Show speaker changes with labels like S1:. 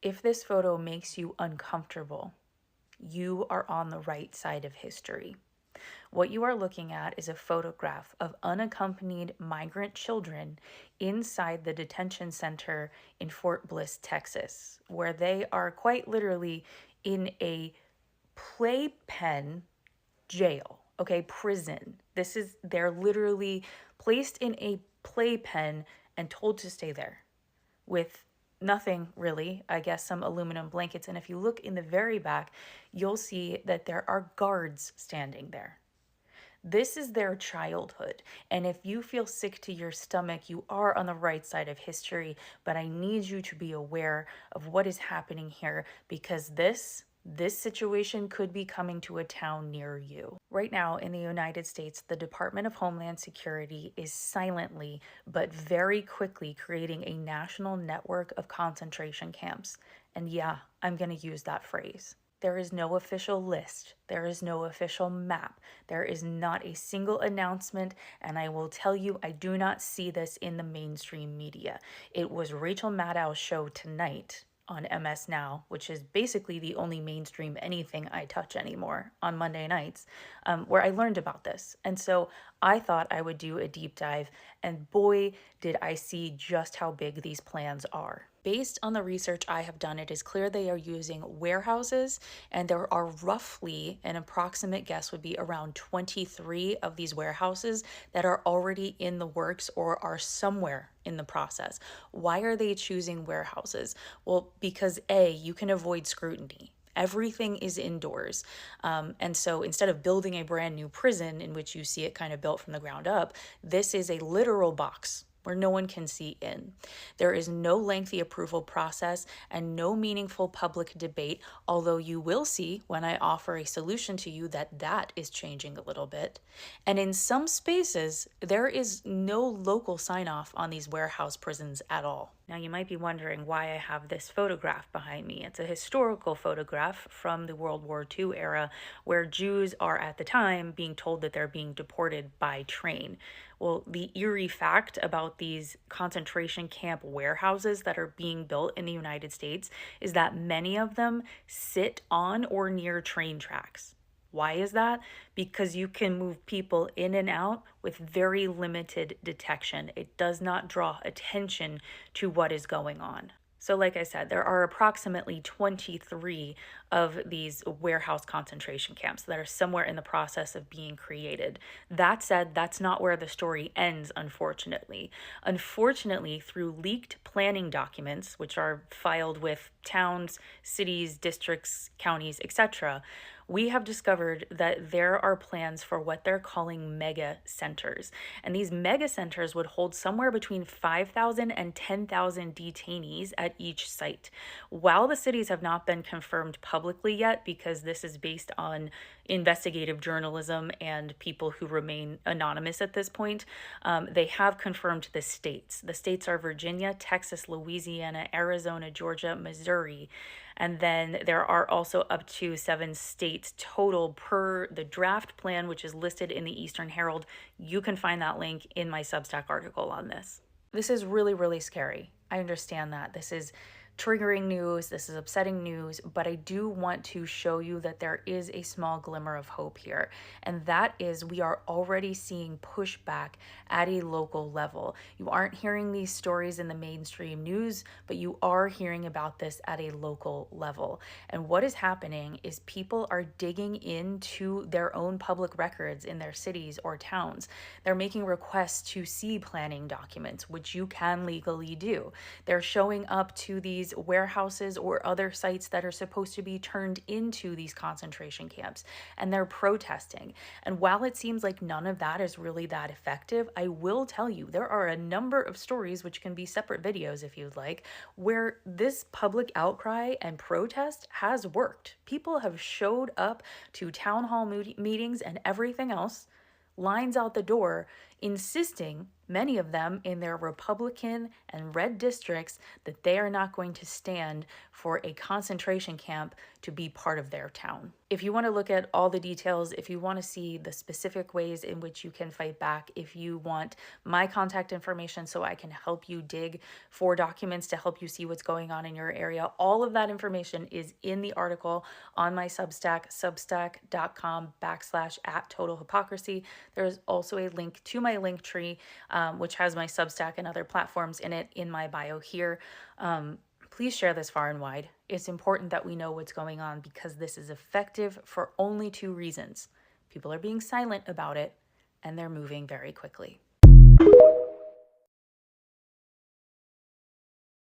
S1: If this photo makes you uncomfortable, you are on the right side of history. What you are looking at is a photograph of unaccompanied migrant children inside the detention center in Fort Bliss, Texas, where they are quite literally in a playpen jail, okay, prison. They're literally placed in a playpen and told to stay there with nothing really, I guess some aluminum blankets. And if you look in the very back, you'll see that there are guards standing there. This is their childhood. And if you feel sick to your stomach, you are on the right side of history. But I need you to be aware of what is happening here because this situation could be coming to a town near you. Right now in the United States, the Department of Homeland Security is silently but very quickly creating a national network of concentration camps. And yeah, I'm going to use that phrase. There is no official list. There is no official map. There is not a single announcement, and I will tell you, I do not see this in the mainstream media. It was Rachel Maddow's show tonight on MS Now, which is basically the only mainstream anything I touch anymore on Monday nights, where I learned about this. And so I thought I would do a deep dive, and boy, did I see just how big these plans are. Based on the research I have done, it is clear they are using warehouses, and there are roughly, an approximate guess would be around 23 of these warehouses that are already in the works or are somewhere in the process. Why are they choosing warehouses? Well, because A, you can avoid scrutiny. Everything is indoors. And so instead of building a brand new prison in which you see it kind of built from the ground up, this is a literal box where no one can see in. There is no lengthy approval process and no meaningful public debate, although you will see when I offer a solution to you that is changing a little bit. And in some spaces, there is no local sign-off on these warehouse prisons at all. Now you might be wondering why I have this photograph behind me. It's a historical photograph from the World War II era where Jews are at the time being told that they're being deported by train. Well, the eerie fact about these concentration camp warehouses that are being built in the United States is that many of them sit on or near train tracks. Why is that? Because you can move people in and out with very limited detection. It does not draw attention to what is going on. So like I said, there are approximately 23 of these warehouse concentration camps that are somewhere in the process of being created. That said, that's not where the story ends, unfortunately. Unfortunately, through leaked planning documents, which are filed with towns, cities, districts, counties, etc., we have discovered that there are plans for what they're calling mega centers. And these mega centers would hold somewhere between 5,000 and 10,000 detainees at each site. While the cities have not been confirmed publicly yet, because this is based on investigative journalism and people who remain anonymous at this point, they have confirmed the states. The states are Virginia, Texas, Louisiana, Arizona, Georgia, Missouri. And then there are also up to 7 states total per the draft plan, which is listed in the Eastern Herald. You can find that link in my Substack article on this. This is really, really scary. I understand that. This is triggering news, this is upsetting news, but I do want to show you that there is a small glimmer of hope here. And that is we are already seeing pushback at a local level. You aren't hearing these stories in the mainstream news, but you are hearing about this at a local level. And what is happening is people are digging into their own public records in their cities or towns. They're making requests to see planning documents, which you can legally do. They're showing up to these warehouses or other sites that are supposed to be turned into these concentration camps, and they're protesting. And while it seems like none of that is really that effective, I will tell you there are a number of stories, which can be separate videos if you'd like, where this public outcry and protest has worked. People have showed up to town hall meetings and everything else, lines out the door, insisting many of them in their Republican and red districts, that they are not going to stand for a concentration camp to be part of their town. If you want to look at all the details, if you want to see the specific ways in which you can fight back, if you want my contact information so I can help you dig for documents to help you see what's going on in your area, all of that information is in the article on my Substack, substack.com/@totalhypocrisy. There's also a link to my link tree, which has my Substack and other platforms in it in my bio here. Please share this far and wide. It's important that we know what's going on because this is effective for only two reasons. People are being silent about it, and they're moving very quickly.